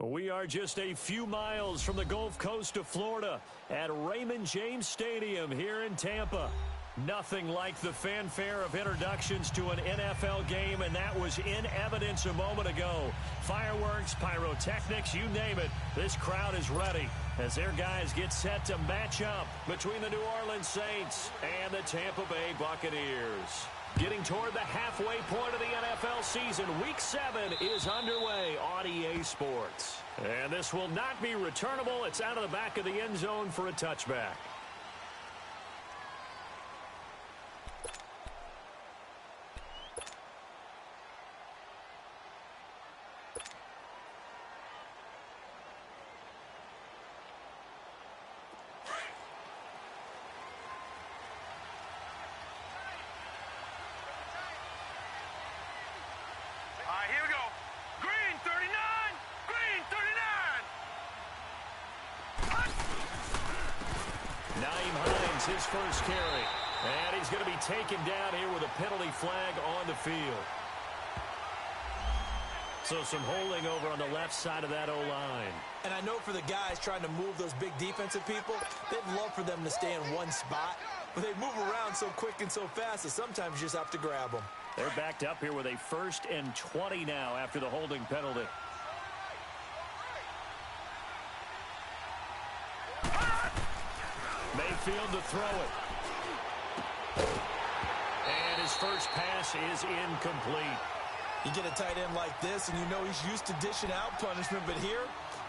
We are just a few miles from the Gulf Coast of Florida at Raymond James Stadium here in Tampa. Nothing like the fanfare of introductions to an NFL game, and that was in evidence a moment ago. Fireworks, pyrotechnics, you name it. This crowd is ready as their guys get set to match up between the New Orleans Saints and the Tampa Bay Buccaneers. Getting toward the halfway point of the NFL season, Week 7 is underway on EA Sports. And this will not be returnable. It's out of the back of the end zone for a touchback. Here we go. Green 39. Green 39. Nyheim Hines, his first carry. And he's going to be taken down here with a penalty flag on the field. So some holding over on the left side of that O-line. And I know for the guys trying to move those big defensive people, they'd love for them to stay in one spot. But they move around so quick and so fast that sometimes you just have to grab them. They're backed up here with a 1st and 20 now after the holding penalty. Mayfield to throw it. And his first pass is incomplete. You get a tight end like this, and you know he's used to dishing out punishment, but here,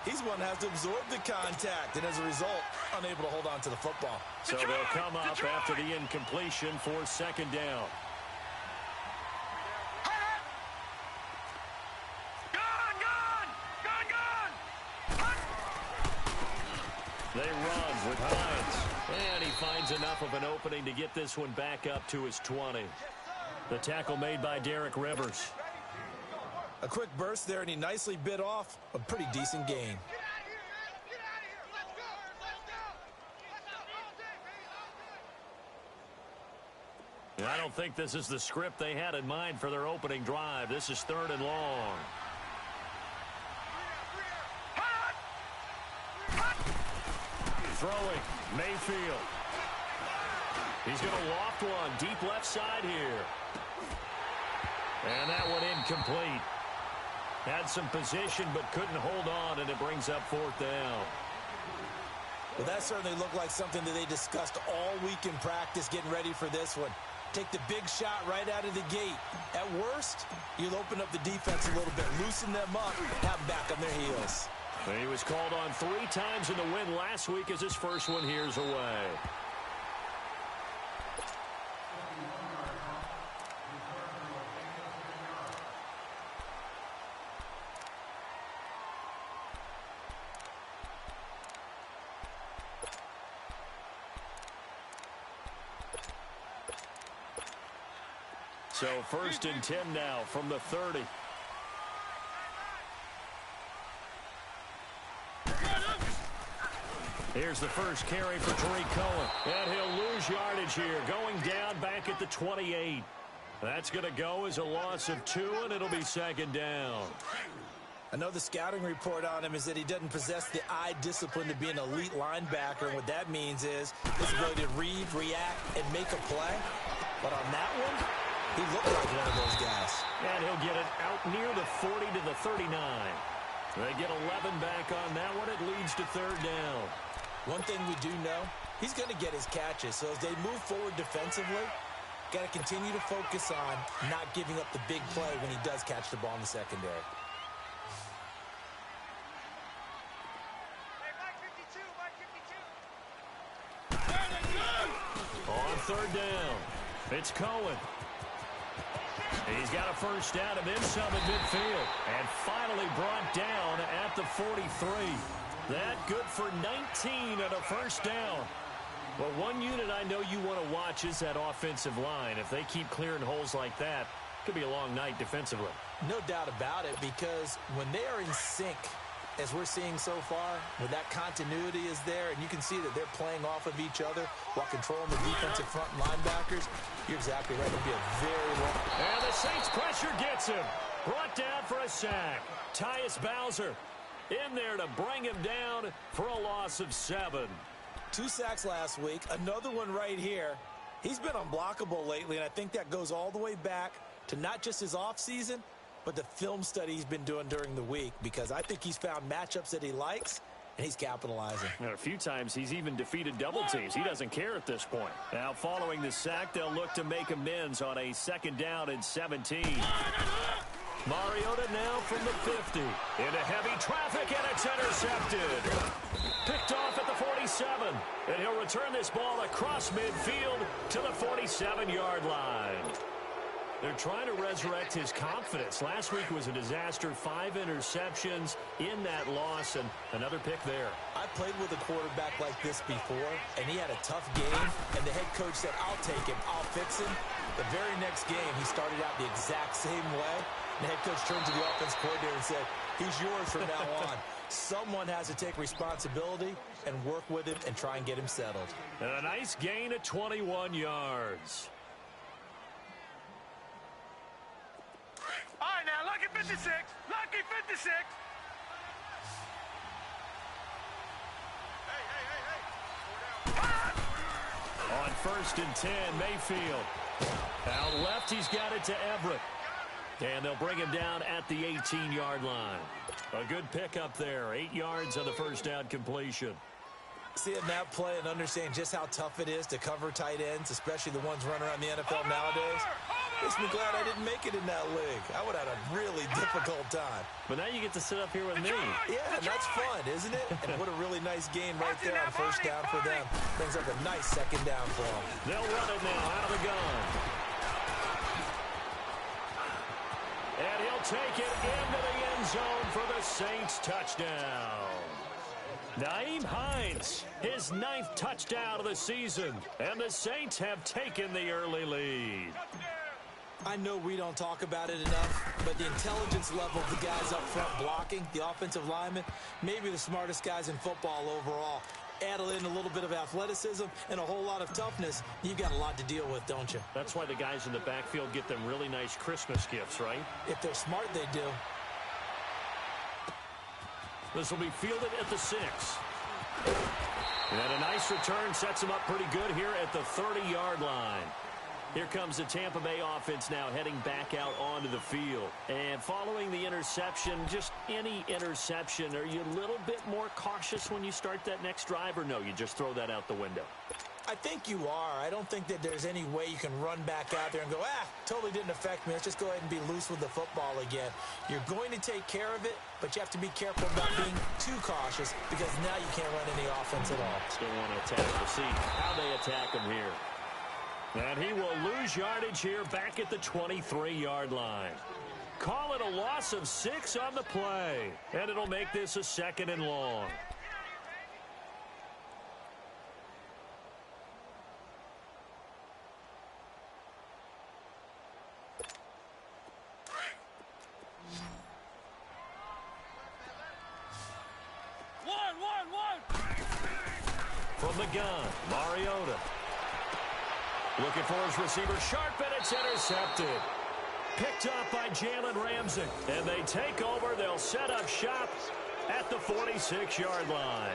he's one that has to absorb the contact, and as a result, unable to hold on to the football. So they'll come up after the incompletion for 2nd down. They run with Hines. And he finds enough of an opening to get this one back up to his 20. The tackle made by Derek Rivers. A quick burst there, and he nicely bit off a pretty decent gain. I don't think this is the script they had in mind for their opening drive. This is 3rd and long. Throwing, Mayfield. He's going to loft one deep left side here. And that one incomplete. Had some position but couldn't hold on, and it brings up 4th down. Well, that certainly looked like something that they discussed all week in practice getting ready for this one. Take the big shot right out of the gate. At worst, you'll open up the defense a little bit, loosen them up, have them back on their heels. He was called on 3 times in the win last week as his first one here's away. So 1st and 10 now from the 30. Here's the first carry for Tariq Cohen. And he'll lose yardage here, going down back at the 28. That's going to go as a loss of 2, and it'll be 2nd down. I know the scouting report on him is that he doesn't possess the eye discipline to be an elite linebacker, and what that means is his ability to read, react, and make a play. But on that one, he looked like one of those guys. And he'll get it out near the 40 to the 39. They get 11 back on that one. It leads to 3rd down. One thing we do know, he's going to get his catches. So as they move forward defensively, got to continue to focus on not giving up the big play when he does catch the ball in the secondary. On 3rd down, it's Cohen. He's got a first down and then some at midfield. And finally brought down at the 43. That good for 19 and a first down. Well, one unit I know you want to watch is that offensive line. If they keep clearing holes like that, it could be a long night defensively. No doubt about it, because when they are in sync, as we're seeing so far, when that continuity is there, and you can see that they're playing off of each other while controlling the defensive front and linebackers, you're exactly right. It'll be a very long... And the Saints pressure gets him. Brought down for a sack. Tyus Bowser in there to bring him down for a loss of 7. 2 sacks last week, another one right here. He's been unblockable lately, and I think that goes all the way back to not just his offseason, but the film study he's been doing during the week, because I think he's found matchups that he likes, and he's capitalizing. And a few times he's even defeated double teams. He doesn't care at this point. Now following the sack, they'll look to make amends on a 2nd down and 17. Mariota now from the 50. Into heavy traffic, and it's intercepted. Picked off at the 47. And he'll return this ball across midfield to the 47-yard line. They're trying to resurrect his confidence. Last week was a disaster. 5 interceptions in that loss, and another pick there. I played with a quarterback like this before, and he had a tough game, and the head coach said, I'll take him, I'll fix him. The very next game, he started out the exact same way. The head coach turned to the offense coordinator and said, he's yours from now on. Someone has to take responsibility and work with him and try and get him settled. And a nice gain of 21 yards. All right, now, lucky 56. Lucky 56. On 1st and 10, Mayfield. Out left, he's got it to Everett. And they'll bring him down at the 18-yard line. A good pickup there. 8 yards on the first down completion. Seeing that play and understanding just how tough it is to cover tight ends, especially the ones running around the NFL nowadays, makes me glad I didn't make it in that league. I would have had a really difficult time. But now you get to sit up here with me. Yeah, and that's fun, isn't it? And what a really nice game right there on 1st down for them. Brings up a nice 2nd down for them. They'll run it now out of the gun. And he'll take it into the end zone for the Saints touchdown. Nyheim Hines, his 9th touchdown of the season. And the Saints have taken the early lead. I know we don't talk about it enough, but the intelligence level of the guys up front blocking, the offensive linemen, maybe the smartest guys in football overall. Add in a little bit of athleticism and a whole lot of toughness, you've got a lot to deal with, don't you? That's why the guys in the backfield get them really nice Christmas gifts, right? If they're smart, they do. This will be fielded at the 6. And a nice return sets him up pretty good here at the 30-yard line. Here comes the Tampa Bay offense now heading back out onto the field. And following the interception, just any interception, are you a little bit more cautious when you start that next drive, or no, you just throw that out the window? I think you are. I don't think that there's any way you can run back out there and go, totally didn't affect me. Let's just go ahead and be loose with the football again. You're going to take care of it, but you have to be careful about being too cautious, because now you can't run any offense at all. Still want to attack. We'll see how they attack him here. And he will lose yardage here back at the 23-yard line. Call it a loss of 6 on the play. And it'll make this a 2nd and long. From the gun, Mariota. Looking for his receiver, sharp, and it's intercepted. Picked up by Jalen Ramsey. And they take over. They'll set up shop at the 46-yard line.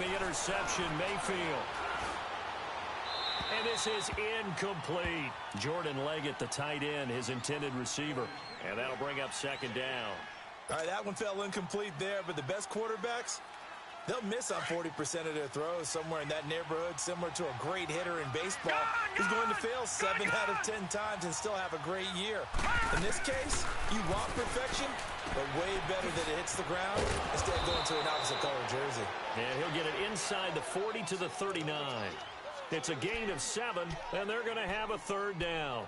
the interception, Mayfield. And this is incomplete. Jordan Leggett, the tight end, his intended receiver. And that'll bring up second down. All right, that one fell incomplete there, but the best quarterbacks, they'll miss on 40% of their throws, somewhere in that neighborhood, similar to a great hitter in baseball who's going to fail 7 out of 10 times and still have a great year. In this case, you want perfection, but way better that it hits the ground instead of going to an opposite color jersey. And he'll get it inside the 40 to the 39. It's a gain of 7, and they're going to have a third down.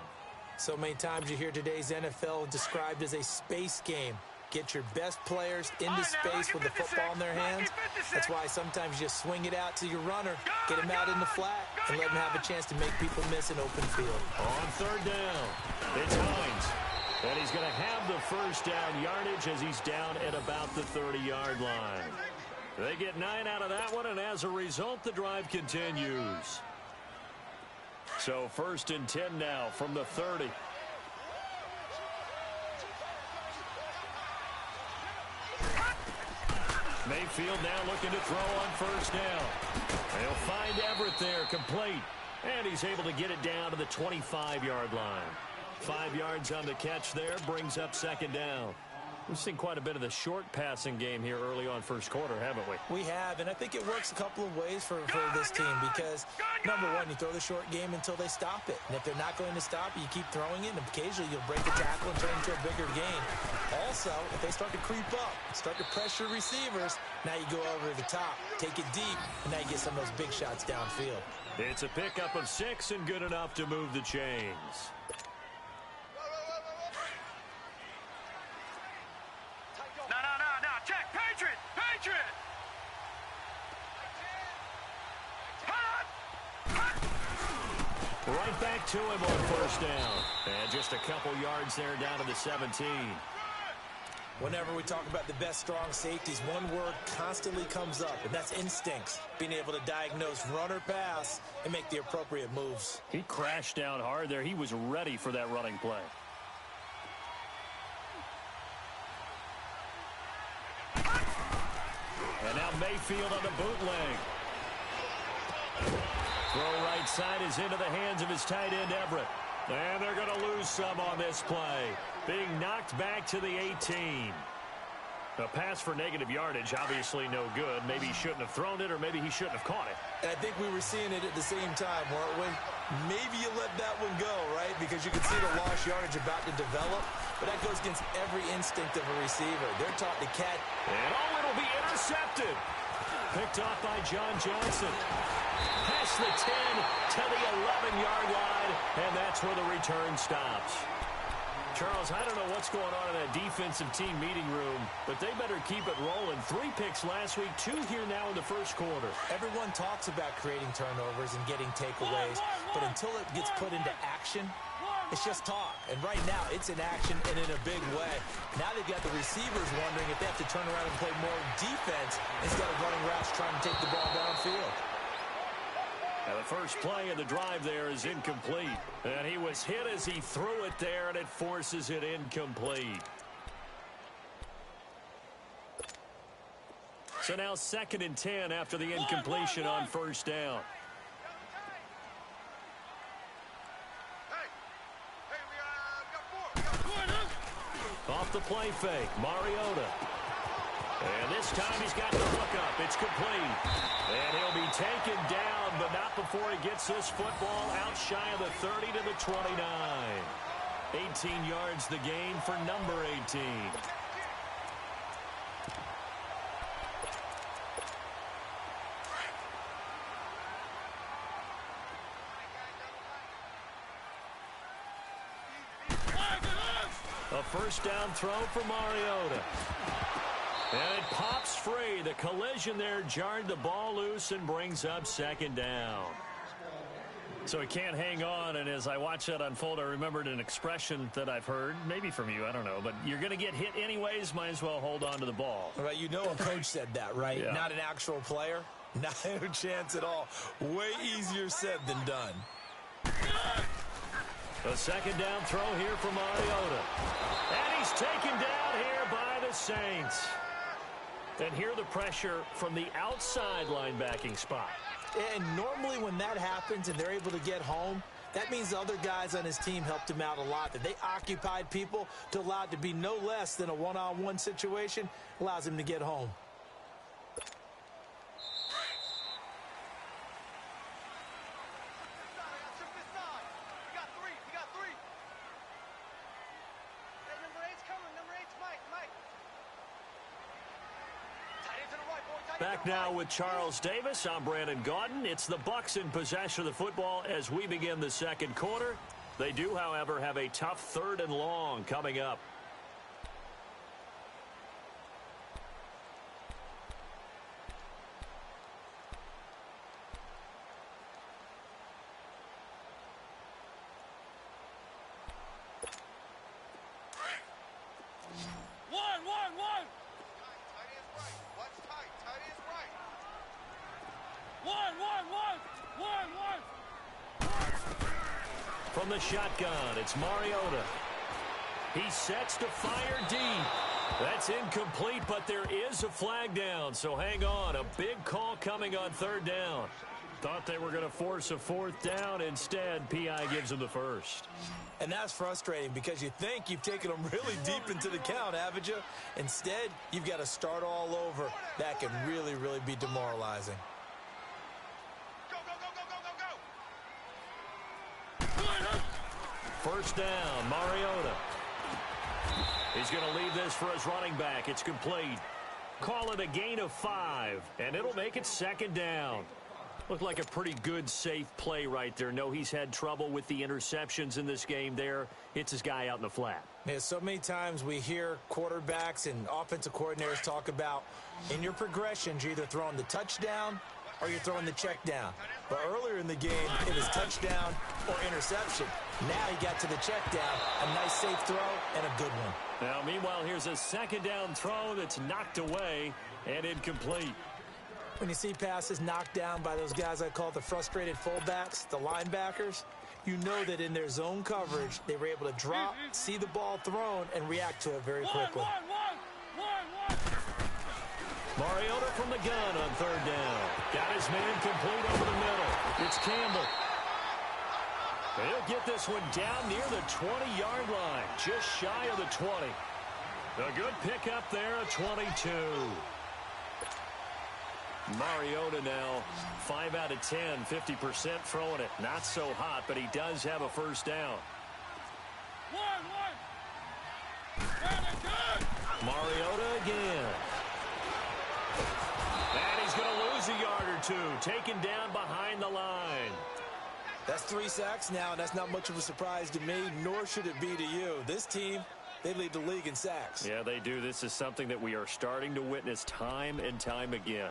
So many times you hear today's NFL described as a space game. Get your best players into space with the football in their hands. That's why sometimes you just swing it out to your runner, get him out in the flat, and let him have a chance to make people miss an open field. On third down, it's Hines. And he's going to have the first down yardage as he's down at about the 30-yard line. They get 9 out of that one, and as a result, the drive continues. So 1st and 10 now from the 30. Mayfield now looking to throw on first down. They'll find Everett there, complete. And he's able to get it down to the 25-yard line. 5 yards on the catch there, brings up second down. We've seen quite a bit of the short passing game here early on first quarter, haven't we? We have, and I think it works a couple of ways for this team because, number one, you throw the short game until they stop it. And if they're not going to stop it, you keep throwing it, and occasionally you'll break a tackle and turn it into a bigger gain. Also, if they start to creep up, start to pressure receivers, now you go over the top, take it deep, and now you get some of those big shots downfield. It's a pickup of 6 and good enough to move the chains. Check. Patriot. Right back to him on first down. And just a couple yards there down to the 17. Whenever we talk about the best strong safeties, one word constantly comes up, and that's instincts. Being able to diagnose run or pass and make the appropriate moves. He crashed down hard there. He was ready for that running play. And now Mayfield on the bootleg. Throw right side is into the hands of his tight end, Everett. And they're going to lose some on this play. Being knocked back to the 18. A pass for negative yardage, obviously no good. Maybe he shouldn't have thrown it, or maybe he shouldn't have caught it. And I think we were seeing it at the same time, weren't we? Maybe you let that one go, right? Because you can see the lost yardage about to develop. But that goes against every instinct of a receiver. They're taught to catch. And it'll be intercepted. Picked off by John Johnson. Past the 10 to the 11-yard line, and that's where the return stops. Charles, I don't know what's going on in that defensive team meeting room, but they better keep it rolling. 3 picks last week, 2 here now in the first quarter. Everyone talks about creating turnovers and getting takeaways, but until it gets put into action, it's just talk. And right now, it's in action and in a big way. Now they've got the receivers wondering if they have to turn around and play more defense instead of running routes trying to take the ball downfield. Now the first play of the drive there is incomplete. And he was hit as he threw it there, and it forces it incomplete. So now 2nd and 10 after the incompletion on first down. Off the play fake, Mariota. And this time he's got the hook up. It's complete. And he'll be taken down, but not before he gets this football out shy of the 30 to the 29. 18 yards the gain for number 18. A first down throw for Mariota. And it pops free. The collision there jarred the ball loose and brings up second down. So he can't hang on, and as I watch that unfold, I remembered an expression that I've heard, maybe from you, I don't know, but you're going to get hit anyways, might as well hold on to the ball. Right, you know a coach said that, right? Yeah. Not an actual player. Not a chance at all. Way easier said than done. A second down throw here for Mariota. And he's taken down here by the Saints. And here the pressure from the outside linebacking spot. And normally when that happens and they're able to get home, that means the other guys on his team helped him out a lot. That they occupied people to allow it to be no less than a one-on-one situation allows him to get home. Back now with Charles Davis. I'm Brandon Gaudin. It's the Bucs in possession of the football as we begin the second quarter. They do, however, have a tough 3rd and long coming up. From the shotgun, it's Mariota. He sets to fire deep. That's incomplete, but there is a flag down, so hang on. A big call coming on 3rd down. Thought they were going to force a 4th down. Instead, P.I. gives them the first. And that's frustrating because you think you've taken them really deep into the count, haven't you? Instead, you've got to start all over. That can really, really be demoralizing. First down, Mariota. He's going to leave this for his running back. It's complete. Call it a gain of 5, and it'll make it 2nd down. Looked like a pretty good, safe play right there. No, he's had trouble with the interceptions in this game there. Hits his guy out in the flat. Yeah, so many times we hear quarterbacks and offensive coordinators talk about in your progressions, you're either throwing the touchdown or you're throwing the check down. But earlier in the game, it was touchdown or interception. Now he got to the check down, a nice safe throw, and a good one. Now, meanwhile, here's a 2nd down throw that's knocked away and incomplete. When you see passes knocked down by those guys I call the frustrated fullbacks, the linebackers, you know that in their zone coverage, they were able to drop, see the ball thrown, and react to it very quickly. Mariota from the gun on 3rd down. Got his man complete over the middle. It's Campbell. He'll get this one down near the 20-yard line, just shy of the 20. A good pickup there, a 22. Mariota now 5 out of 10, 50% throwing it. Not so hot, but he does have a first down. Mariota again. And he's going to lose a yard or two, taken down behind the line. That's 3 sacks now, and that's not much of a surprise to me, nor should it be to you. This team, they lead the league in sacks. Yeah, they do. This is something that we are starting to witness time and time again.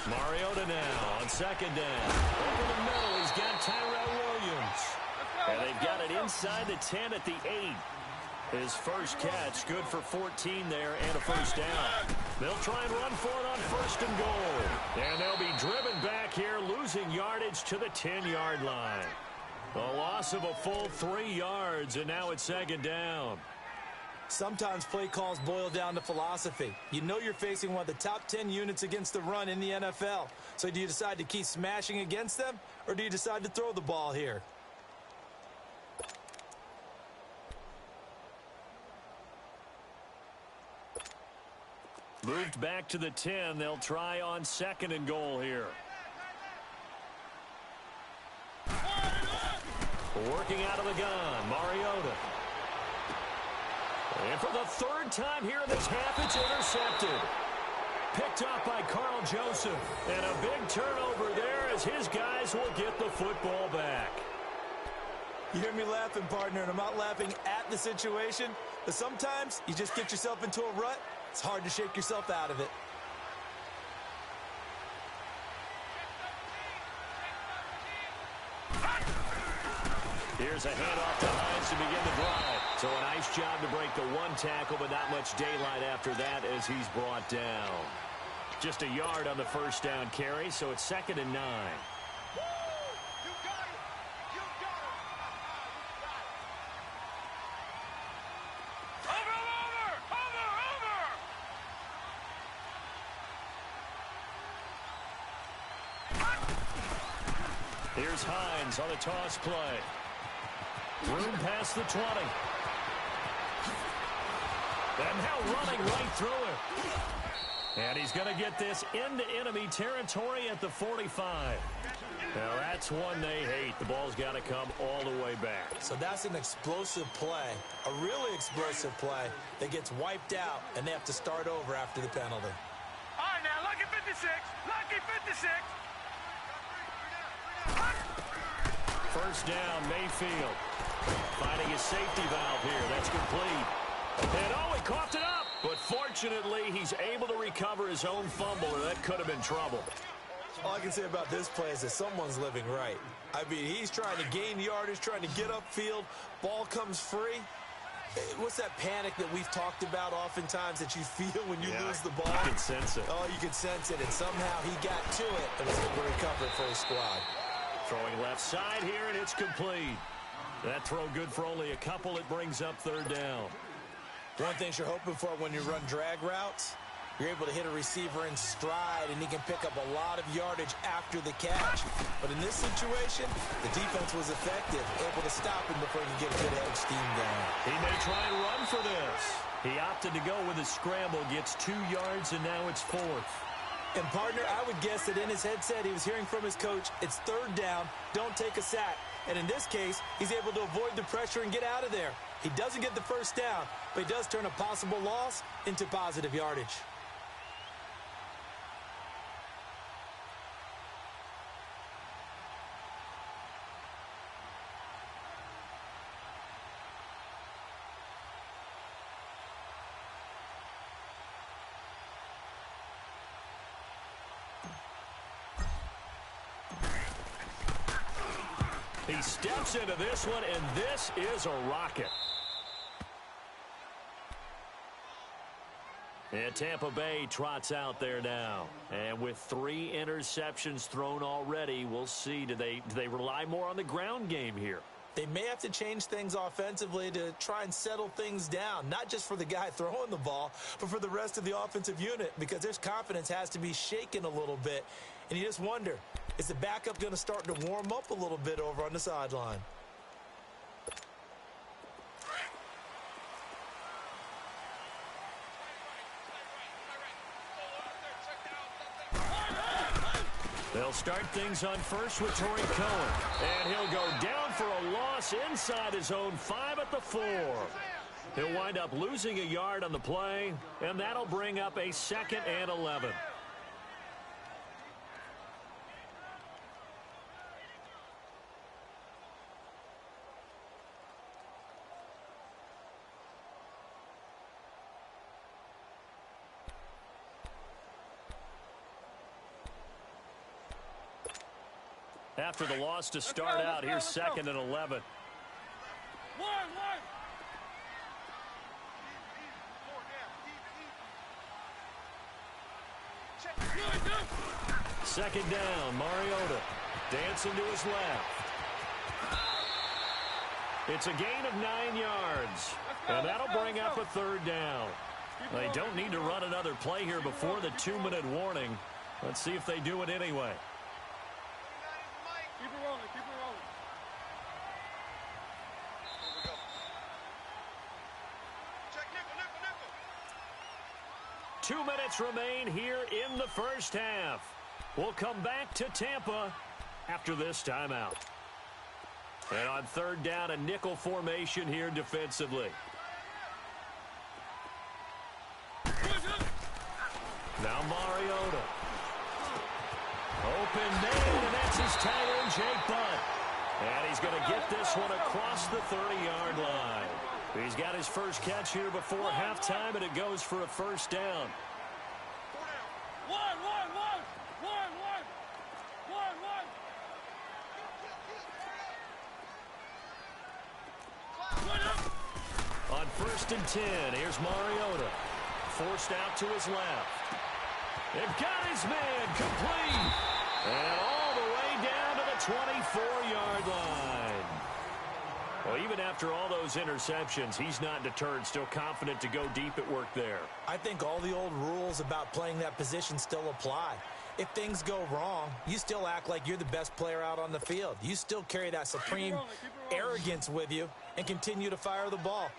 Mariota now on 2nd down. Over the middle, he's got Tyrell Williams. And they've got it inside the 10 at the 8. His first catch, good for 14 there and a first down. They'll try and run for it on 1st and goal. And they'll be driven back here, losing yardage to the 10-yard line. A loss of a full 3 yards, and now it's 2nd down. Sometimes play calls boil down to philosophy. You know you're facing one of the top 10 units against the run in the NFL. So do you decide to keep smashing against them, or do you decide to throw the ball here? Moved back to the 10. They'll try on 2nd and goal here. Working out of the gun, Mariota. And for the 3rd time here in this half, it's intercepted. Picked up by Carl Joseph. And a big turnover there as his guys will get the football back. You hear me laughing, partner, and I'm not laughing at the situation, but sometimes you just get yourself into a rut. It's hard to shake yourself out of it. Here's a handoff to Hines to begin the drive. So a nice job to break the 1 tackle, but not much daylight after that as he's brought down. Just a yard on the first down carry, so it's 2nd and 9. Here's Hines on a toss play. Room past the 20. And now running right through it. And he's going to get this into enemy territory at the 45. Now, that's one they hate. The ball's got to come all the way back. So that's an explosive play, a really explosive play that gets wiped out, and they have to start over after the penalty. All right, now, lucky 56. Lucky 56. First down, Mayfield. Finding his safety valve here. That's complete. And, oh, he coughed it up. But fortunately, he's able to recover his own fumble, or that could have been trouble. All I can say about this play is that someone's living right. I mean, he's trying to gain yardage, trying to get upfield. Ball comes free. What's that panic that we've talked about oftentimes that you feel when you lose the ball? You can sense it. Oh, you can sense it. And somehow he got to it and was able to recover it for his squad. Throwing left side here, and it's complete. That throw good for only a couple. It brings up third down. One thing you're hoping for when you run drag routes, you're able to hit a receiver in stride, and he can pick up a lot of yardage after the catch. But in this situation, the defense was effective, able to stop him before he could get a good edge steam going. He may try and run for this. He opted to go with a scramble, gets 2 yards, and now it's 4th. And, partner, I would guess that in his headset he was hearing from his coach, it's third down, don't take a sack. And in this case, he's able to avoid the pressure and get out of there. He doesn't get the first down, but he does turn a possible loss into positive yardage. He steps into this one, and this is a rocket. And Tampa Bay trots out there now. And with 3 interceptions thrown already, we'll see. Do they rely more on the ground game here? They may have to change things offensively to try and settle things down, not just for the guy throwing the ball, but for the rest of the offensive unit, because their confidence has to be shaken a little bit. And you just wonder, is the backup going to start to warm up a little bit over on the sideline? They'll start things on first with Torrey Cohen. And he'll go down for a loss inside his own 5 at the 4. He'll wind up losing a yard on the play, and that'll bring up a 2nd and 11. After the loss to start out, here's 2nd and 11. Second down, Mariota dancing to his left. It's a gain of 9 yards, and that'll bring up a third down. They don't need to run another play here before the 2-minute warning. Let's see if they do it anyway. Keep it rolling, keep it rolling. 2 minutes remain here in the first half. We'll come back to Tampa after this timeout. And on third down, a nickel formation here defensively. Now Mariota. Open man, and that's his tight end, Jake Butt. And he's going to get this one across the 30-yard line. He's got his first catch here before halftime, and it goes for a first down. On 1st and 10, here's Mariota. Forced out to his left. And got his man complete. And all the way down to the 24-yard line. Well, even after all those interceptions, he's not deterred, still confident to go deep at work there. I think all the old rules about playing that position still apply. if things go wrong, you still act like you're the best player out on the field. You still carry that supreme arrogance with you and continue to fire the ball.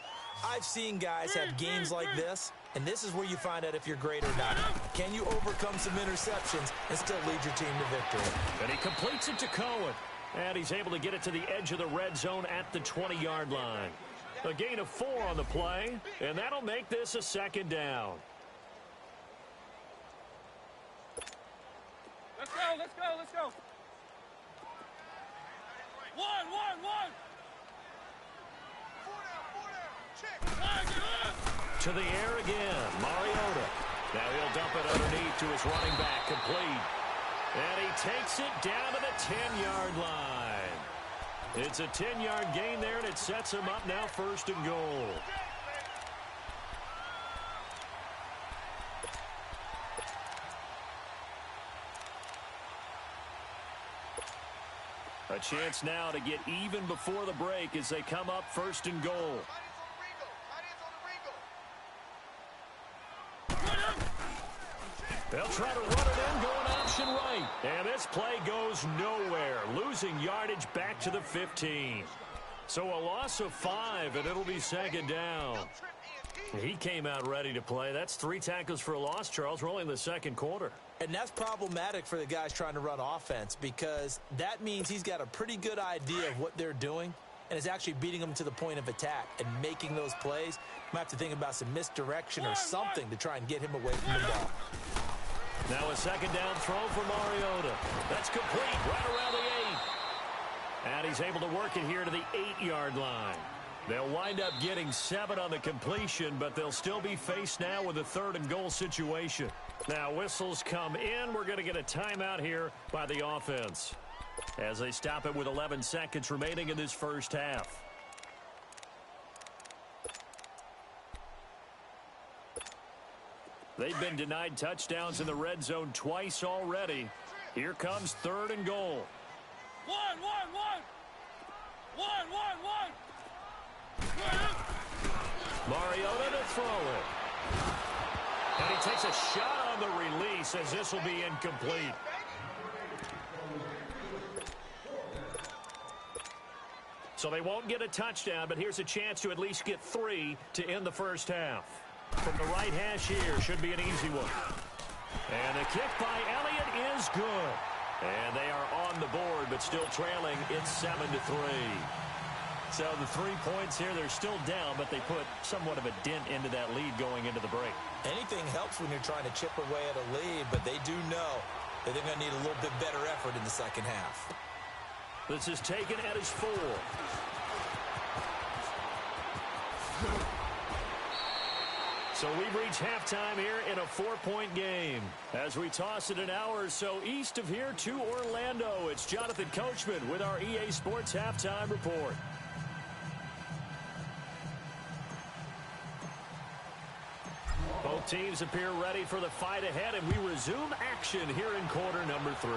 I've seen guys have games like this, and this is where you find out if you're great or not. Can you overcome some interceptions and still lead your team to victory? And he completes it to Cohen. And he's able to get it to the edge of the red zone at the 20-yard line. A gain of 4 on the play, and that'll make this a second down. Let's go, let's go, let's go. One. Four down. Check. To the air again, Mariota. Now he'll dump it underneath to his running back, complete. And he takes it down to the 10-yard line. It's a 10-yard gain there, and it sets him up now 1st and goal. A chance now to get even before the break as they come up 1st and goal. They'll try to run it in, going option right. And this play goes nowhere, losing yardage back to the 15. So a loss of 5, and it'll be second down. He came out ready to play. That's 3 tackles for a loss, Charles. We're only in the second quarter. And that's problematic for the guys trying to run offense because that means he's got a pretty good idea of what they're doing and is actually beating them to the point of attack and making those plays. Might have to think about some misdirection or something to try and get him away from the ball. Now a second down throw for Mariota. That's complete right around the 8. And he's able to work it here to the 8-yard line. They'll wind up getting 7 on the completion, but they'll still be faced now with a 3rd and goal situation. Now whistles come in. We're going to get a timeout here by the offense as they stop it with 11 seconds remaining in this first half. They've been denied touchdowns in the red zone twice already. Here comes 3rd and goal. One. Mariota to throw it. And he takes a shot on the release as this will be incomplete. So they won't get a touchdown, but here's a chance to at least get 3 to end the first half. From the right hash here, should be an easy one. And the kick by Elliott is good. And they are on the board, but still trailing. It's 7-3. So the 3 points here, they're still down, but they put somewhat of a dent into that lead going into the break. Anything helps when you're trying to chip away at a lead, but they do know that they're going to need a little bit better effort in the second half. This is taken at his 4. So we've reached halftime here in a 4-point game. As we toss it an hour or so east of here to Orlando, it's Jonathan Coachman with our EA Sports Halftime Report. Both teams appear ready for the fight ahead, and we resume action here in quarter number 3.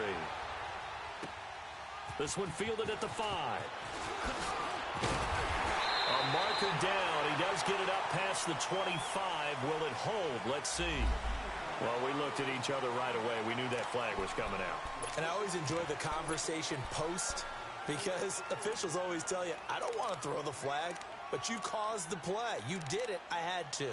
This one fielded at the 5. A marker down. He does get it up past the 25. Will it hold? Let's see. Well, we looked at each other right away. We knew that flag was coming out. And I always enjoy the conversation post because officials always tell you, I don't want to throw the flag, but you caused the play. You did it. I had to.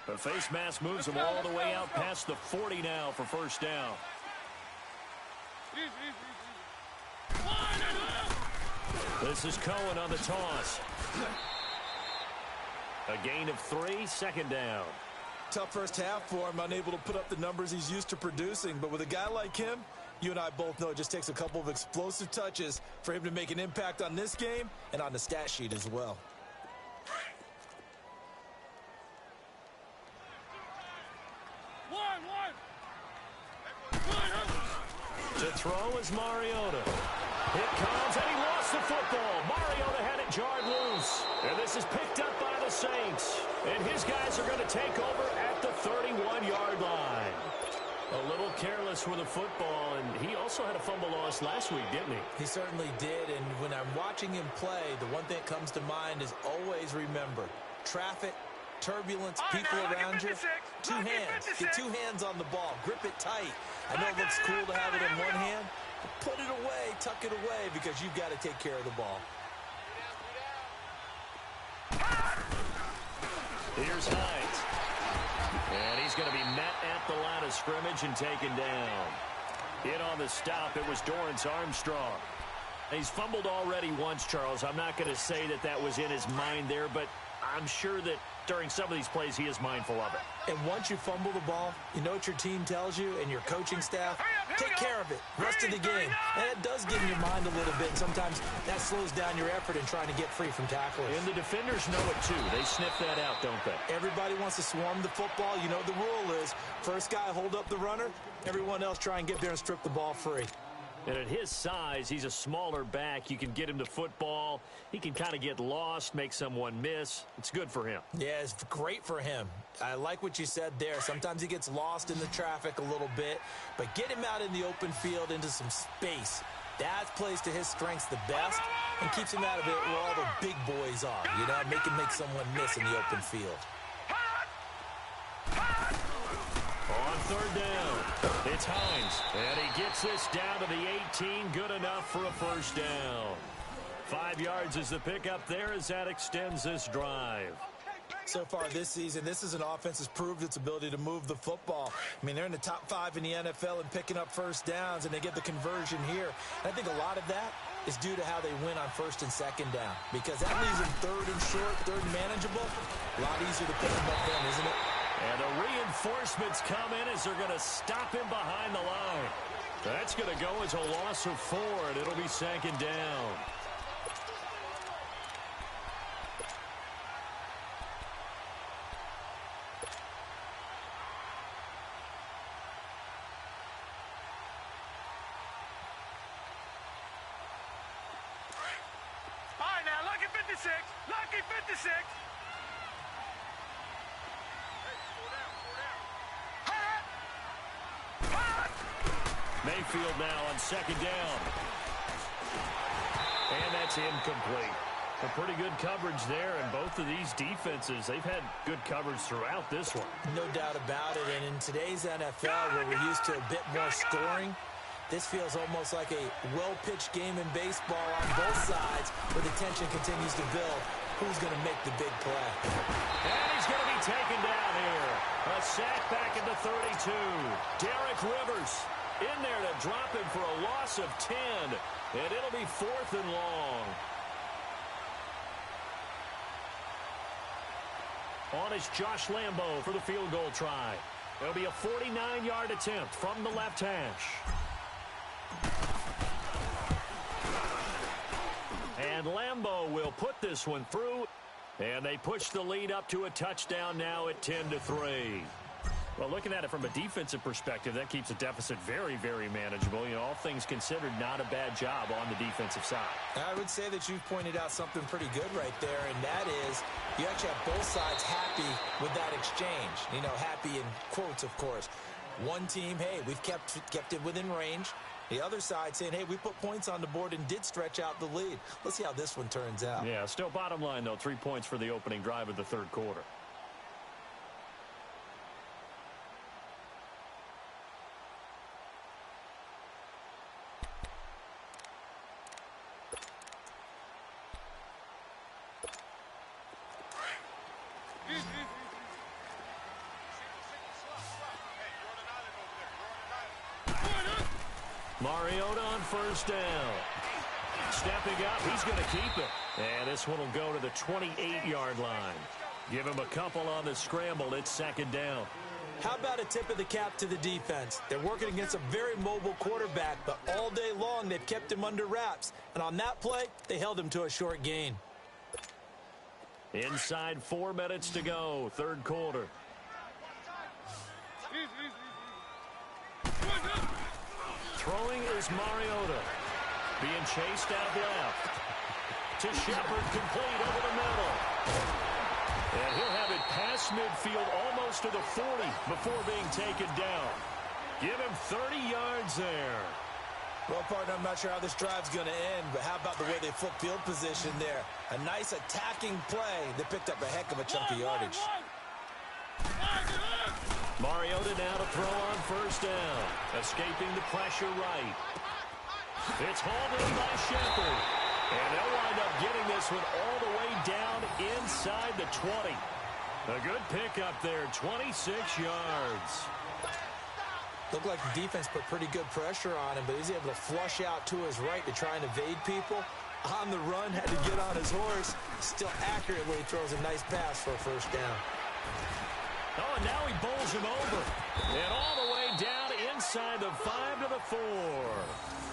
The face mask moves him all the way out past the 40 now for first down. This is Cohen on the toss. A gain of 3, second down. Tough first half for him, unable to put up the numbers he's used to producing. But with a guy like him, you and I both know it just takes a couple of explosive touches for him to make an impact on this game and on the stat sheet as well. To throw is Mariota. It comes, and he lost the football. Mariota had it jarred loose. And this is picked up by the Saints. And his guys are going to take over at the 31-yard line. A little careless with the football, and he also had a fumble loss last week, didn't he? He certainly did, and when I'm watching him play, the one thing that comes to mind is always remember, traffic turbulence, people around you. Two hands. Get two hands on the ball. Grip it tight. I know it looks cool to have it in one hand. But put it away, tuck it away, because you've got to take care of the ball. Here's Hines. And he's going to be met at the line of scrimmage and taken down. In on the stop, it was Dorrance Armstrong. He's fumbled already once, Charles. I'm not going to say that that was in his mind there, but I'm sure that during some of these plays he is mindful of it. And once you fumble the ball, you know what your team tells you and your coaching staff? Take care of it. Rest of the game. And it does get in your mind a little bit. And sometimes that slows down your effort in trying to get free from tacklers. And the defenders know it too. They sniff that out, don't they? Everybody wants to swarm the football. You know the rule is first guy hold up the runner. Everyone else try and get there and strip the ball free. And at his size, he's a smaller back. You can get him to football. He can kind of get lost, make someone miss. It's good for him. Yeah, it's great for him. I like what you said there. Sometimes he gets lost in the traffic a little bit, but get him out in the open field into some space. That plays to his strengths the best and keeps him out of it where all the big boys are. You know, make someone miss in the open field. On third down, it's Hines, and he gets this down to the 18, good enough for a first down. 5 yards is the pickup there as that extends this drive. So far this season, this is an offense that's proved its ability to move the football. I mean, they're in the top 5 in the NFL and picking up first downs, and they get the conversion here. And I think a lot of that is due to how they win on first and second down, because that leaves them third and short, third and manageable. A lot easier to pick them up then, isn't it? And the reinforcements come in as they're going to stop him behind the line. That's going to go as a loss of 4, and it'll be second down. All right, now, lucky 56. Lucky 56. Mayfield now on second down. And that's incomplete. A pretty good coverage there, and both of these defenses, they've had good coverage throughout this one. No doubt about it, and in today's NFL, where we're used to a bit more scoring, this feels almost like a well-pitched game in baseball on both sides, where the tension continues to build. Who's going to make the big play? And he's going to be taken down here. A sack back at the 32. Derek Rivers in there to drop him for a loss of 10. And it'll be 4th and long. On is Josh Lambo for the field goal try. It'll be a 49-yard attempt from the left hash. And Lambo will put this one through. And they push the lead up to a touchdown now at 10-3. Well, looking at it from a defensive perspective, that keeps the deficit very, very manageable. You know, all things considered, not a bad job on the defensive side. I would say that you've pointed out something pretty good right there, and that is you actually have both sides happy with that exchange. You know, happy in quotes, of course. One team, hey, we've kept it within range. The other side saying, hey, we put points on the board and did stretch out the lead. Let's see how this one turns out. Yeah, still bottom line, though, 3 points for the opening drive of the third quarter. Mariota on first down. Stepping up, he's going to keep it. And this one will go to the 28-yard line. Give him a couple on the scramble. It's second down. How about a tip of the cap to the defense? They're working against a very mobile quarterback, but all day long they've kept him under wraps. And on that play, they held him to a short gain. Inside 4 minutes to go, third quarter. Throwing is Mariota. Being chased out left. To Shepard, complete over the middle. And he'll have it past midfield almost to the 40 before being taken down. Give him 30 yards there. Well, partner, I'm not sure how this drive's going to end, but how about the way they flip field position there? A nice attacking play that picked up a heck of a chunk of yardage. Mariota now to throw on first down. Escaping the pressure right. It's hauled in by Shepard. And they'll wind up getting this one all the way down inside the 20. A good pickup there, 26 yards. Looked like the defense put pretty good pressure on him, but he's able to flush out to his right to try and evade people. On the run, had to get on his horse. Still accurately throws a nice pass for a first down. Oh, and now he bowls him over. And all the way down inside the 5 to the 4.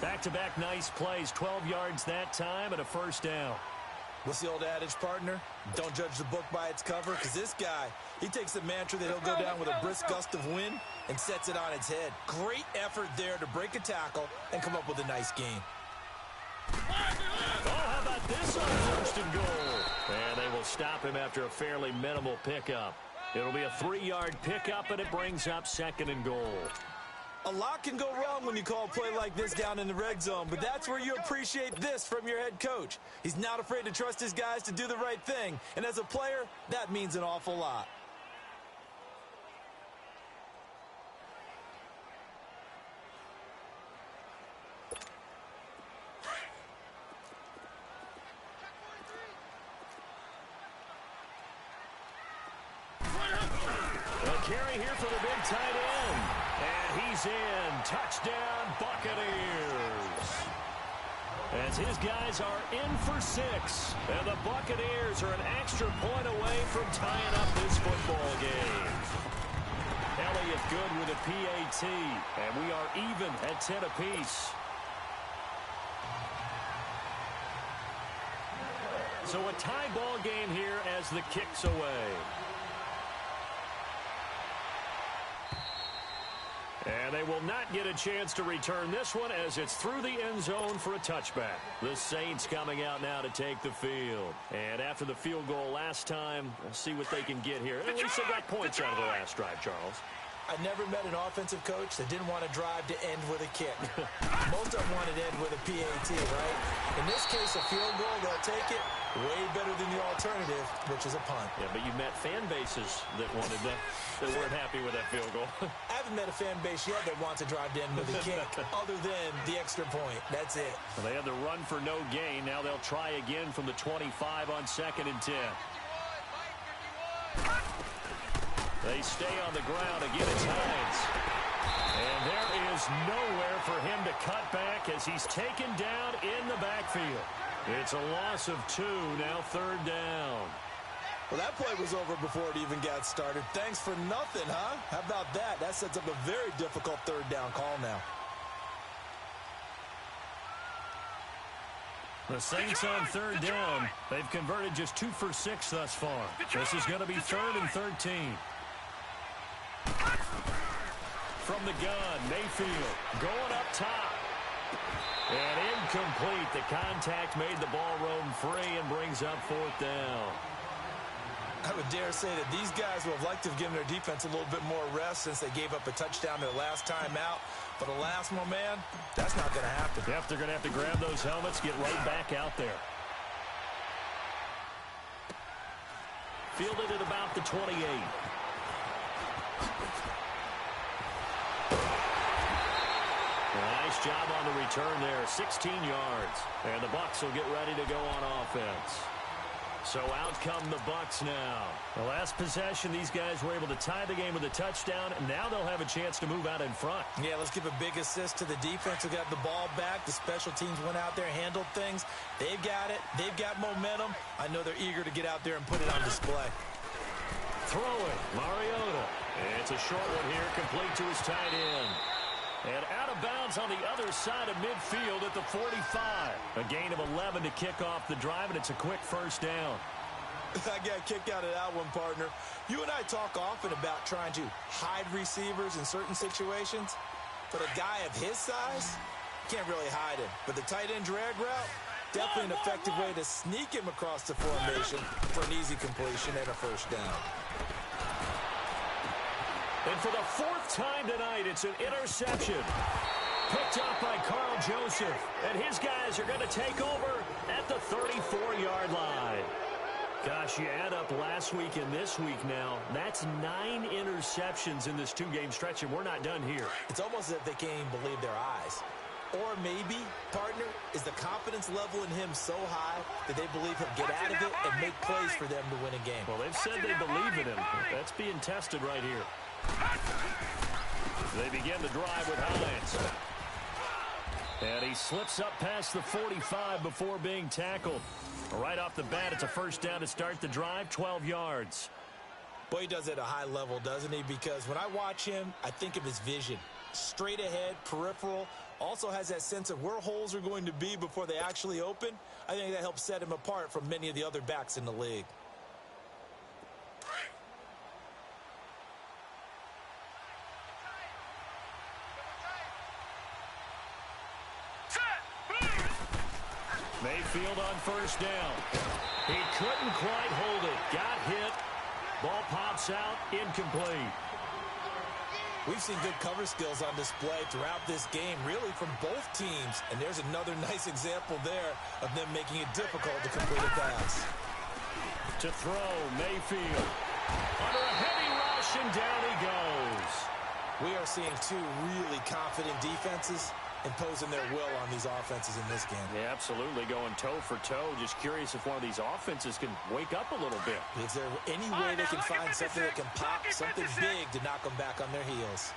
Back-to-back nice plays, 12 yards that time and a first down. What's the old adage, partner? Don't judge the book by its cover, because this guy, he takes the mantra that he'll go down with a brisk gust of wind and sets it on its head. Great effort there to break a tackle and come up with a nice gain. Oh, how about this on first and goal? And they will stop him after a fairly minimal pickup. It'll be a 3-yard pickup, and it brings up second and goal. A lot can go wrong when you call a play like this down in the red zone, but that's where you appreciate this from your head coach. He's not afraid to trust his guys to do the right thing, and as a player, that means an awful lot. A carry here for the big tight end. And he's in. Touchdown, Buccaneers. As his guys are in for 6. And the Buccaneers are an extra point away from tying up this football game. Elliott good with a PAT. And we are even at 10 apiece. So a tie ball game here as the kick's away. And they will not get a chance to return this one as it's through the end zone for a touchback. The Saints coming out now to take the field. And after the field goal last time, we'll see what they can get here. At least they got points out of the last drive, Charles. I never met an offensive coach that didn't want to drive to end with a kick. Most of them wanted to end with a PAT, right? In this case, a field goal, they'll take it. Way better than the alternative, which is a punt. Yeah, but you met fan bases that wanted that, that weren't happy with that field goal. I haven't met a fan base yet that wants to drive to end with a kick, other than the extra point. That's it. Well, they had the run for no gain. Now they'll try again from the 25 on 2nd and 10. They stay on the ground. Again, it's Hines. And there is nowhere for him to cut back as he's taken down in the backfield. It's a loss of 2, now 3rd down. Well, that play was over before it even got started. Thanks for nothing, huh? How about that? That sets up a very difficult 3rd down call now. The Saints on 3rd down. They've converted just 2 for 6 thus far. This is going to be 3rd and 13. From the gun, Mayfield going up top. And incomplete. The contact made the ball roam free and brings up 4th down. I would dare say that these guys would have liked to have given their defense a little bit more rest since they gave up a touchdown their last time out. But alas, my man, that's not going to happen. Yep, they're going to have to grab those helmets, get right back out there. Fielded at about the 28. Nice job on the return there, 16 yards. And the Bucs will get ready to go on offense. So out come the Bucs now. The last possession, these guys were able to tie the game with a touchdown, and now they'll have a chance to move out in front. Yeah, let's give a big assist to the defense who got the ball back. The special teams went out there, handled things. They've got it. They've got momentum. I know they're eager to get out there and put it on display. Throwing, Mariota. It's a short one here, complete to his tight end. And out of bounds on the other side of midfield at the 45. A gain of 11 to kick off the drive, and it's a quick first down. I got kicked out of that one, partner. You and I talk often about trying to hide receivers in certain situations, but a guy of his size can't really hide him. But the tight end drag route, definitely an effective way to sneak him across the formation for an easy completion and a first down. And for the 4th time tonight, it's an interception. Picked up by Carl Joseph. And his guys are going to take over at the 34-yard line. Gosh, you add up last week and this week now, that's 9 interceptions in this 2-game stretch, and we're not done here. It's almost as if they can't even believe their eyes. Or maybe, partner, is the confidence level in him so high that they believe he'll get out of it and make plays for them to win a game. Well, they've said they believe in him. That's being tested right here. They begin the drive with Hines. And he slips up past the 45 before being tackled. Right off the bat, it's a first down to start the drive, 12 yards. Boy, he does it at a high level, doesn't he? Because when I watch him, I think of his vision. Straight ahead, peripheral, also has that sense of where holes are going to be before they actually open. I think that helps set him apart from many of the other backs in the league. Mayfield on first down. He couldn't quite hold it. Got hit. Ball pops out. Incomplete. We've seen good cover skills on display throughout this game, really from both teams. And there's another nice example there of them making it difficult to complete a pass. To throw, Mayfield. Under a heavy rush, and down he goes. We are seeing two really confident defenses imposing their will on these offenses in this game. Yeah, absolutely, going toe for toe. Just curious if one of these offenses can wake up a little bit. Is there any way they can find something that can pop, something big to knock them back on their heels?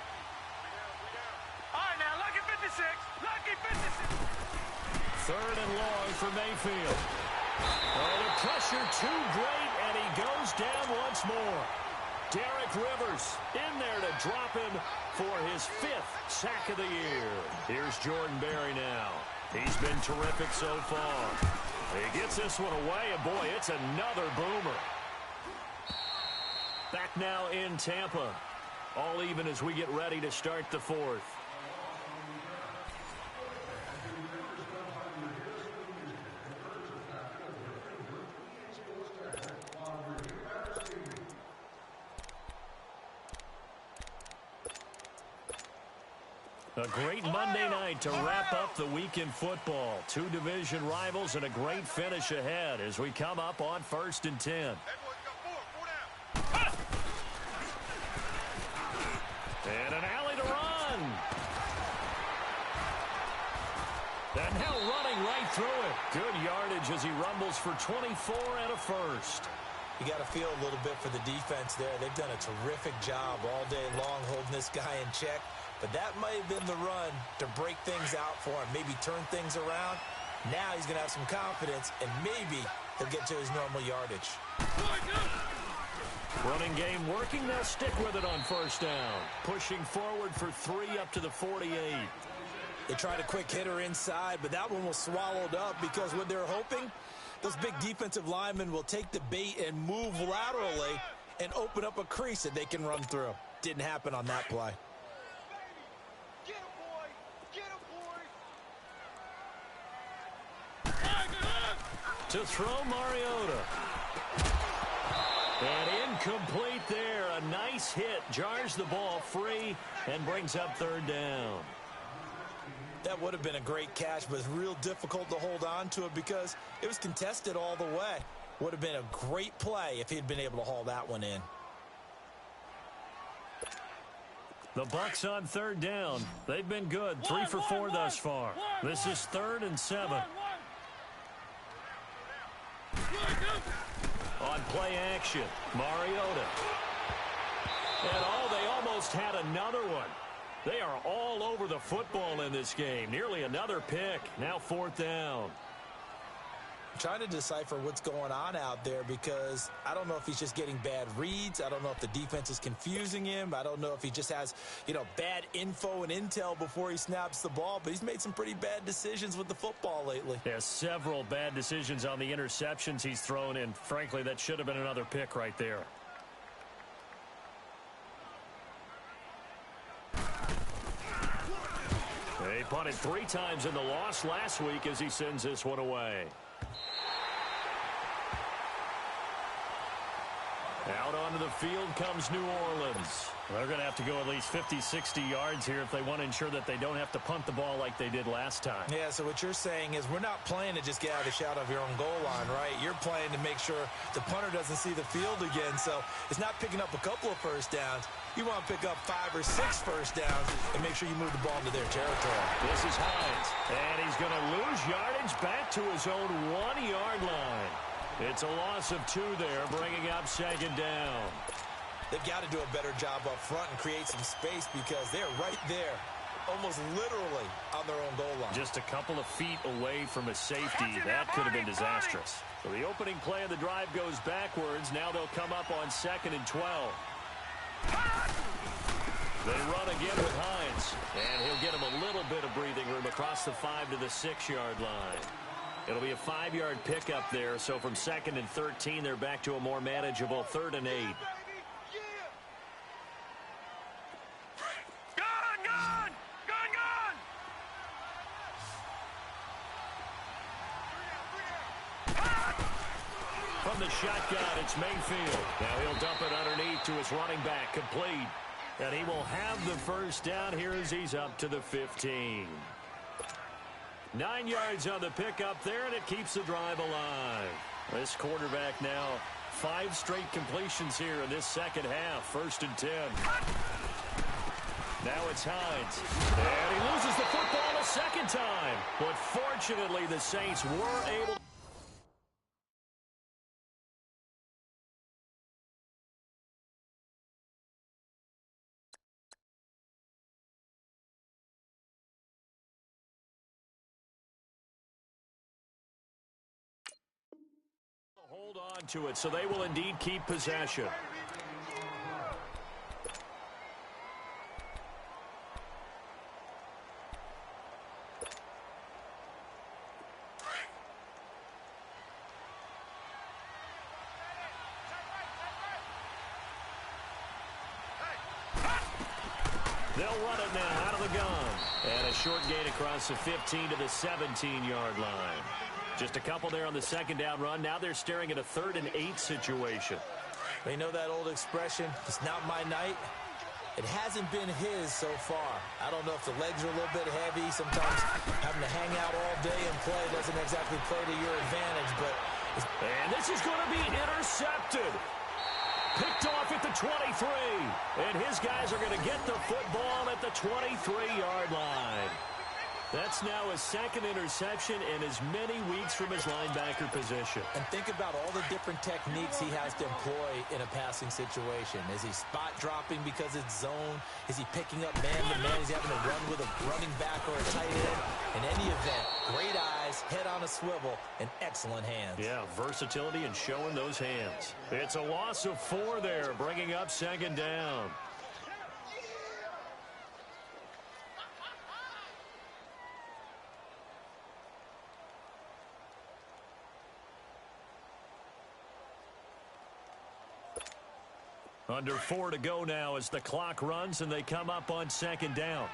All right, now, lucky 56. Lucky 56. Third and long for Mayfield. Oh, the pressure too great, and he goes down once more. Derek Rivers in there to drop him for his 5th sack of the year. Here's Jordan Berry now. He's been terrific so far. He gets this one away, and boy, it's another boomer. Back now in Tampa. All even as we get ready to start the 4th. A great Monday night to wrap up the week in football. 2 division rivals and a great finish ahead as we come up on 1st and 10. And an alley to run. And now running right through it. Good yardage as he rumbles for 24 and a first. You got to feel a little bit for the defense there. They've done a terrific job all day long holding this guy in check. But that might have been the run to break things out for him, maybe turn things around. Now he's going to have some confidence, and maybe he'll get to his normal yardage. Running game working. They'll stick with it on first down. Pushing forward for 3 up to the 48. They tried a quick hitter inside, but that one was swallowed up because what they're hoping, those big defensive linemen will take the bait and move laterally and open up a crease that they can run through. Didn't happen on that play. To throw, Mariota. And incomplete there. A nice hit. Jars the ball free and brings up 3rd down. That would have been a great catch, but it's real difficult to hold on to it because it was contested all the way. Would have been a great play if he'd been able to haul that one in. The Bucs on 3rd down. They've been good. 3 for 4 thus far. This is 3rd and 7. On play action, Mariota. And they almost had another one. They are all over the football in this game. Nearly another pick. Now 4th down. I'm trying to decipher what's going on out there because I don't know if he's just getting bad reads. I don't know if the defense is confusing him. I don't know if he just has, bad info and intel before he snaps the ball. But he's made some pretty bad decisions with the football lately. Yeah, several bad decisions on the interceptions he's thrown in. Frankly, that should have been another pick right there. He punted 3 times in the loss last week as he sends this one away. Out onto the field comes New Orleans. They're going to have to go at least 50, 60 yards here if they want to ensure that they don't have to punt the ball like they did last time. Yeah, so what you're saying is we're not playing to just get out of the shadow of your own goal line, right? You're playing to make sure the punter doesn't see the field again. So it's not picking up a couple of first downs. You want to pick up 5 or 6 first downs and make sure you move the ball into their territory. This is Hines, and he's going to lose yardage back to his own 1-yard line. It's a loss of 2 there, bringing up second down. They've got to do a better job up front and create some space because they're right there, almost literally on their own goal line. Just a couple of feet away from a safety. That could have been disastrous. So the opening play of the drive goes backwards. Now they'll come up on 2nd and 12. They run again with Hines, and he'll get him a little bit of breathing room across the 5 to the 6-yard line. It'll be a 5-yard pickup there, so from 2nd and 13, they're back to a more manageable 3rd and 8. From the shotgun, it's Mayfield. Now he'll dump it underneath to his running back, complete. And he will have the first down here as he's up to the 15. 9 yards on the pickup there, and it keeps the drive alive. This quarterback now 5 straight completions here in this second half. 1st and 10. Now it's Hines. And he loses the football a second time. But fortunately, the Saints were able to hold on to it, so they will indeed keep possession. They'll run it now out of the gun. And a short gain across the 15 to the 17-yard line. Just a couple there on the second down run. Now they're staring at a 3rd and 8 situation. They know that old expression, it's not my night. It hasn't been his so far. I don't know if the legs are a little bit heavy. Sometimes having to hang out all day and play doesn't exactly play to your advantage. And this is going to be intercepted. Picked off at the 23. And his guys are going to get the football at the 23-yard line. That's now his 2nd interception in as many weeks from his linebacker position. And think about all the different techniques he has to employ in a passing situation. Is he spot dropping because it's zone? Is he picking up man-to-man? Is he having to run with a running back or a tight end? In any event, great eyes, head on a swivel, and excellent hands. Yeah, versatility and showing those hands. It's a loss of 4 there, bringing up second down. Under 4 to go now as the clock runs and they come up on second down.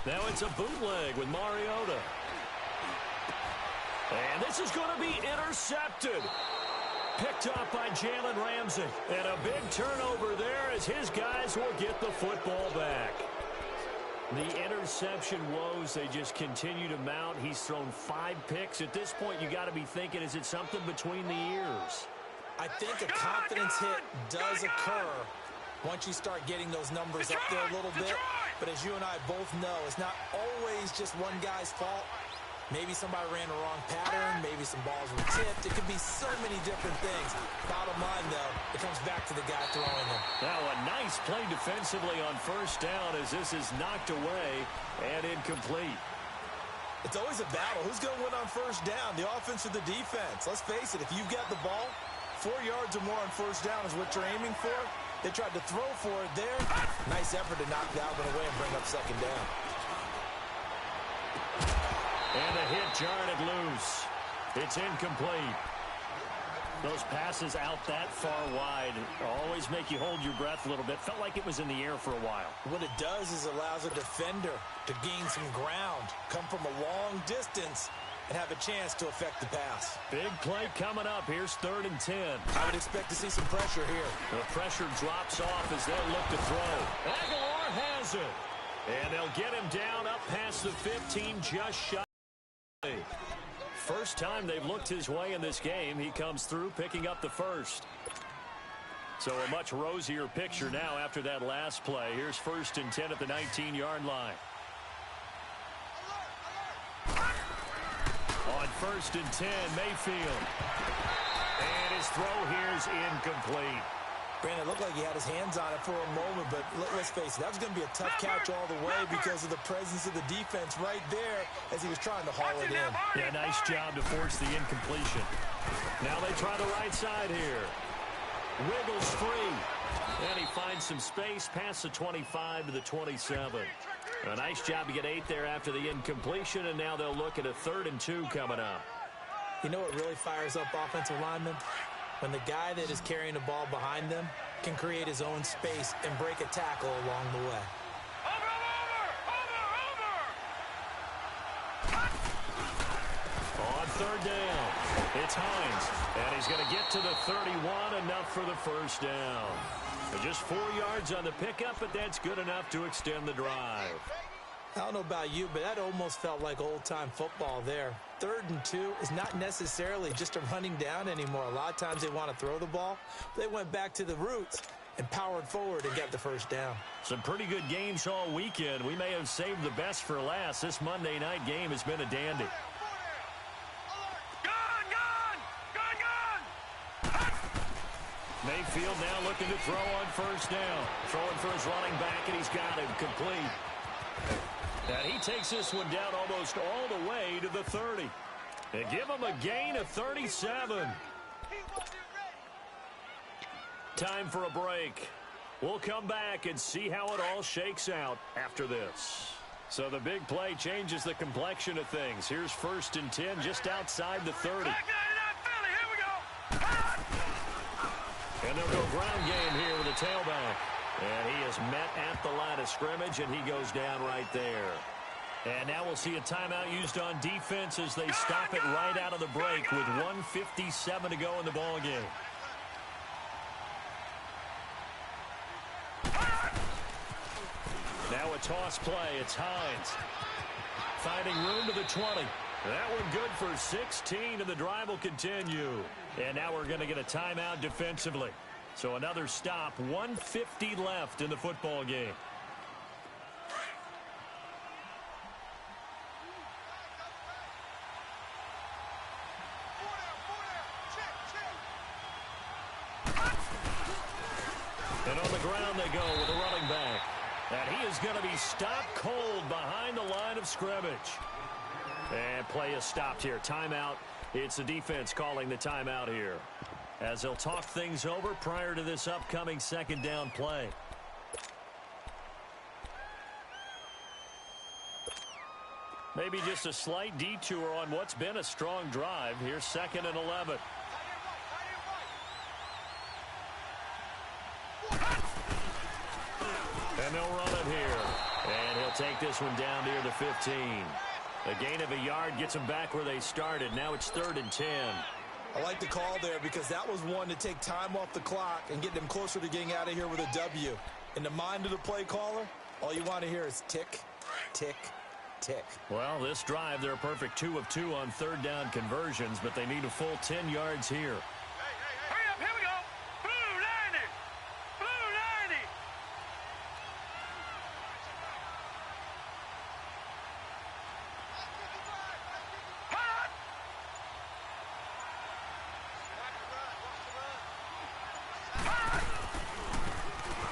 Now it's a bootleg with Mariota. And this is going to be intercepted. Picked up by Jalen Ramsey. And a big turnover there as his guys will get the football back. The interception woes, they just continue to mount. He's thrown 5 picks. At this point, you got to be thinking, is it something between the ears? I think a confidence hit does occur once you start getting those numbers up there a little bit. But as you and I both know, it's not always just one guy's fault. Maybe somebody ran the wrong pattern. Maybe some balls were tipped. It could be so many different things. Bottom line, though, it comes back to the guy throwing them. Now a nice play defensively on first down as this is knocked away and incomplete. It's always a battle. Who's going to win on first down, the offense or the defense? Let's face it, if you've got the ball, 4 yards or more on first down is what you're aiming for. They tried to throw for it there. Nice effort to knock that one away and bring up second down. And the hit jarred it loose. It's incomplete. Those passes out that far wide always make you hold your breath a little bit. Felt like it was in the air for a while. What it does is allows a defender to gain some ground, come from a long distance, and have a chance to affect the pass. Big play coming up. Here's 3rd and 10. I would expect to see some pressure here. The pressure drops off as they'll look to throw. Aguilar has it. And they'll get him down up past the 15, just shy. First time they've looked his way in this game. He comes through picking up the first. So a much rosier picture now after that last play. Here's 1st and 10 at the 19-yard line. On 1st and 10, Mayfield. And his throw here is incomplete. Brandon, it looked like he had his hands on it for a moment, but let's face it, that was going to be a tough catch all the way because of the presence of the defense right there as he was trying to haul it in. Yeah, nice job to force the incompletion. Now they try the right side here. Wiggles free. And he finds some space past the 25 to the 27. A nice job to get 8 there after the incompletion, and now they'll look at a 3rd and 2 coming up. You know what really fires up offensive linemen? When the guy that is carrying the ball behind them can create his own space and break a tackle along the way. On 3rd down, it's Hines, and he's going to get to the 31, enough for the first down. Just 4 yards on the pickup, but that's good enough to extend the drive. I don't know about you, but that almost felt like old-time football there. 3rd and 2 is not necessarily just a running down anymore. A lot of times they want to throw the ball. They went back to the roots and powered forward and got the first down. Some pretty good games all weekend. We may have saved the best for last. This Monday night game has been a dandy. Mayfield now looking to throw on 1st down. Throwing for his running back, and he's got him complete. And he takes this one down almost all the way to the 30. They give him a gain of 37. Time for a break. We'll come back and see how it all shakes out after this. So the big play changes the complexion of things. Here's 1st and 10 just outside the 30. And they'll go ground game here with a tailback. And he is met at the line of scrimmage, and he goes down right there. And now we'll see a timeout used on defense as they stop it right out of the break with 1:57 to go in the ballgame. Now a toss play. It's Hines. Finding room to the 20. That one good for 16, and the drive will continue. And now we're going to get a timeout defensively. So another stop, 1:50 left in the football game. And on the ground they go with a running back. And he is going to be stopped cold behind the line of scrimmage. And play is stopped here. Timeout. It's the defense calling the timeout here, as they'll talk things over prior to this upcoming 2nd down play. Maybe just a slight detour on what's been a strong drive. Here's 2nd and 11. And they'll run it here. And he'll take this one down near the 15. A gain of a yard gets them back where they started. Now it's 3rd and 10. I like the call there because that was one to take time off the clock and get them closer to getting out of here with a W. In the mind of the play caller, all you want to hear is tick, tick, tick. Well, this drive, they're a perfect 2 of 2 on 3rd down conversions, but they need a full 10 yards here. Hurry up, here we go. Blue 90. Blue 90.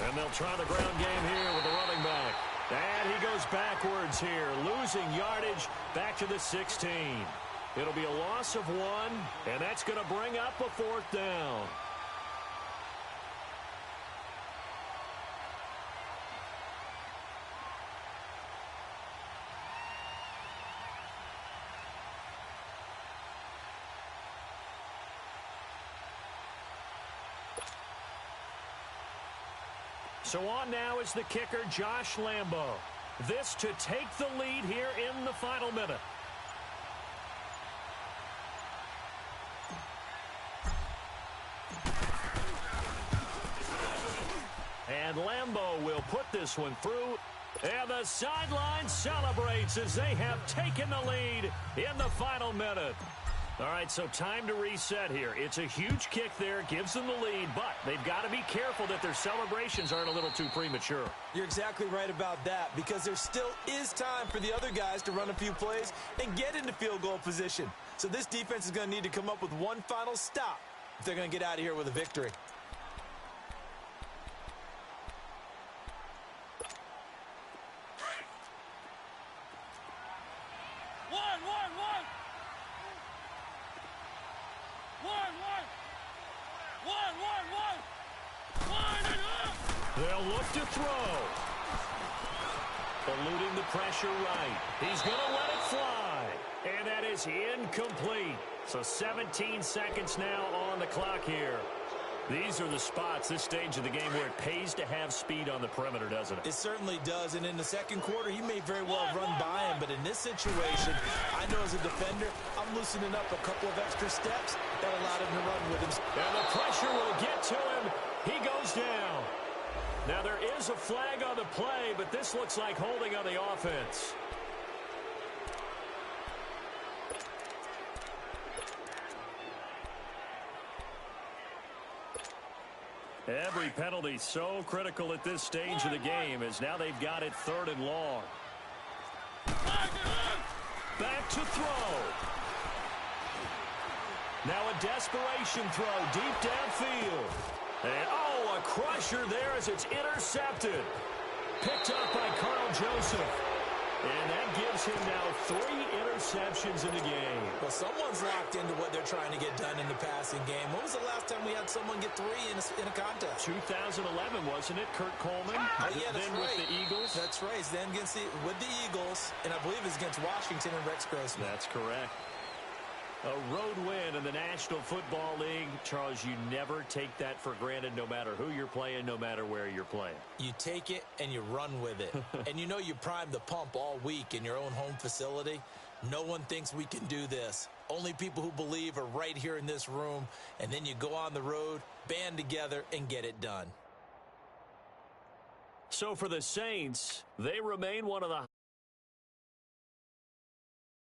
And they'll try the ground game here with the running back. And he goes backwards here, losing yardage back to the 16. It'll be a loss of 1, and that's going to bring up a 4th down. So on now is the kicker, Josh Lambo. This to take the lead here in the final minute. And Lambeau will put this one through. And the sideline celebrates as they have taken the lead in the final minute. All right, so time to reset here. It's a huge kick there, gives them the lead, but they've got to be careful that their celebrations aren't a little too premature. You're exactly right about that, because there still is time for the other guys to run a few plays and get into field goal position. So this defense is going to need to come up with one final stop if they're going to get out of here with a victory. They'll look to throw. Eluding the pressure right. He's going to let it fly. And that is incomplete. So 17 seconds now on the clock here. These are the spots, this stage of the game, where it pays to have speed on the perimeter, doesn't it? It certainly does, and in the second quarter, he may very well run by him, but in this situation, I know as a defender, I'm loosening up a couple of extra steps that allowed him to run with him. And the pressure will get to him. He goes down. Now, there is a flag on the play, but this looks like holding on the offense. Every penalty so critical at this stage of the game, as now they've got it 3rd and long. Back to throw. Now a desperation throw deep downfield. And, oh, a crusher there as it's intercepted. Picked up by Carl Joseph. And that gives him now 3 interceptions in the game. Well, someone's locked into what they're trying to get done in the passing game. When was the last time we had someone get 3 in a contest? 2011, wasn't it? Kurt Coleman. Yeah, that's then right. With the Eagles. That's right. Then with the Eagles, and I believe it's against Washington and Rex Grossman. That's correct. A road win in the National Football League. Charles, you never take that for granted, no matter who you're playing, no matter where you're playing. You take it and you run with it. And you know you primed the pump all week in your own home facility. No one thinks we can do this. Only people who believe are right here in this room. And then you go on the road, band together, and get it done. So for the Saints, they remain one of the